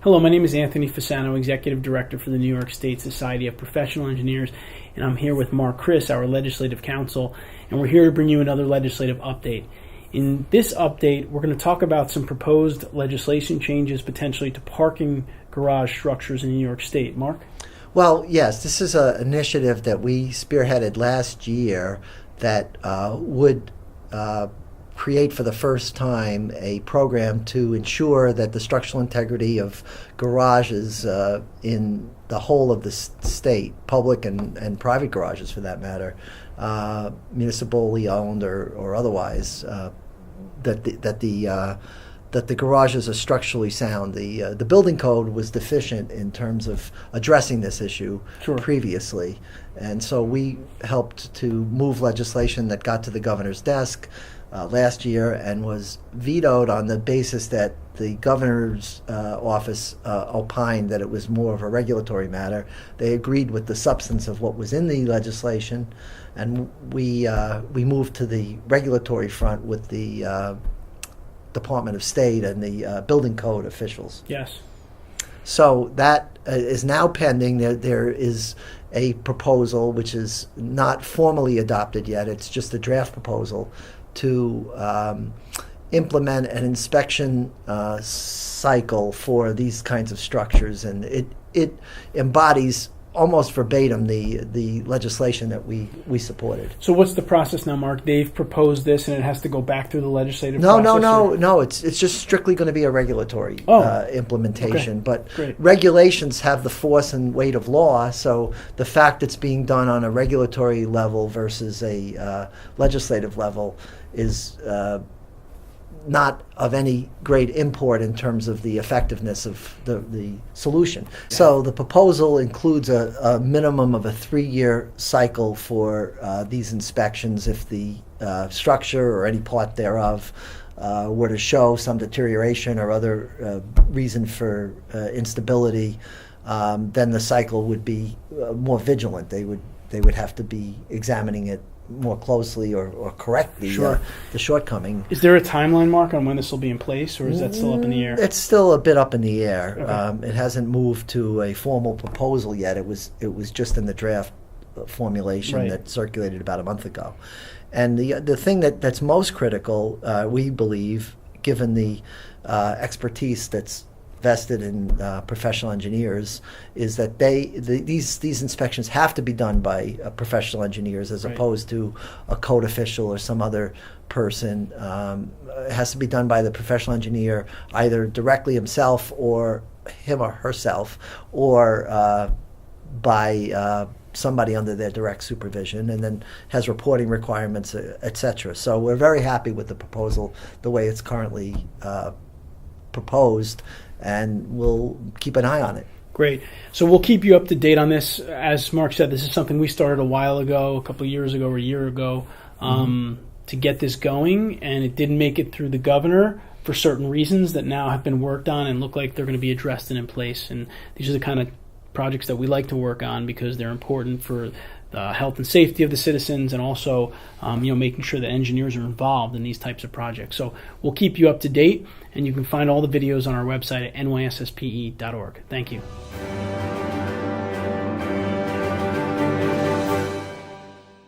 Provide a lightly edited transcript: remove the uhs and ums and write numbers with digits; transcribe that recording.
Hello, my name is Anthony Fasano, Executive Director for the New York State Society of Professional Engineers, and I'm here with Mark Chris, our Legislative Counsel, and we're here to bring you another legislative update. In this update, we're going to talk about some proposed legislation changes potentially to parking garage structures in New York State. Mark? Well, yes, this is an initiative that we spearheaded last year that would create for the first time a program to ensure that the structural integrity of garages in the whole of the state, public and private garages for that matter, municipally owned or otherwise, that the garages are structurally sound. The building code was deficient in terms of addressing this issue previously, and so we helped to move legislation that got to the governor's desk last year and was vetoed on the basis that the governor's office opined that it was more of a regulatory matter. They agreed with the substance of what was in the legislation, and we moved to the regulatory front with the Department of State and the building code officials. Yes. So that is now pending. There is a proposal which is not formally adopted yet. It's just a draft proposal to implement an inspection cycle for these kinds of structures, and it embodies almost verbatim the legislation that we supported. So what's the process now, Mark? They've proposed this, and it has to go back through the legislative process? No. It's just strictly going to be a regulatory implementation. Okay. But regulations have the force and weight of law, so the fact it's being done on a regulatory level versus a legislative level is not of any great import in terms of the effectiveness of the solution. So the proposal includes a minimum of a 3-year cycle for these inspections if the structure or any part thereof were to show some deterioration or other reason for instability. Then the cycle would be more vigilant. They would have to be examining it more closely or correct the shortcoming. Is there a timeline, Mark, on when this will be in place, or is that still up in the air? It's still a bit up in the air. Okay. It hasn't moved to a formal proposal yet. It was just in the draft formulation that circulated about a month ago. And the thing that's most critical, we believe, given the expertise that's vested in professional engineers, is that these inspections have to be done by professional engineers as opposed to a code official or some other person. It has to be done by the professional engineer, either directly himself or him or herself, or by somebody under their direct supervision, and then has reporting requirements, etc. So we're very happy with the proposal the way it's currently proposed, and we'll keep an eye on it. Great. So we'll keep you up to date on this. As Mark said, this is something we started a while ago, a couple of years ago or a year ago, to get this going, and it didn't make it through the governor for certain reasons that now have been worked on and look like they're going to be addressed and in place. And these are the kind of projects that we like to work on because they're important for the health and safety of the citizens, and also making sure that engineers are involved in these types of projects. So we'll keep you up to date, and you can find all the videos on our website at NYSSPE.org. Thank you.